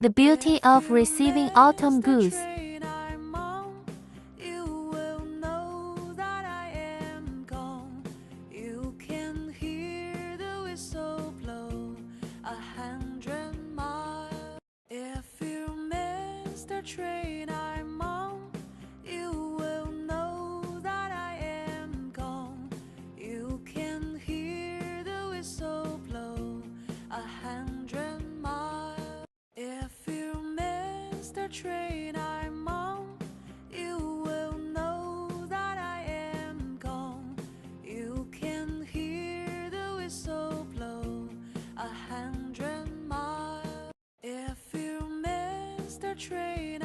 The beauty of receiving autumn goods. Train I'm on, you will know that I am gone. You can hear the whistle blow 100 miles. If you miss the train I'm on, you will know that I am gone. You can hear the whistle blow 100 miles. If you miss the train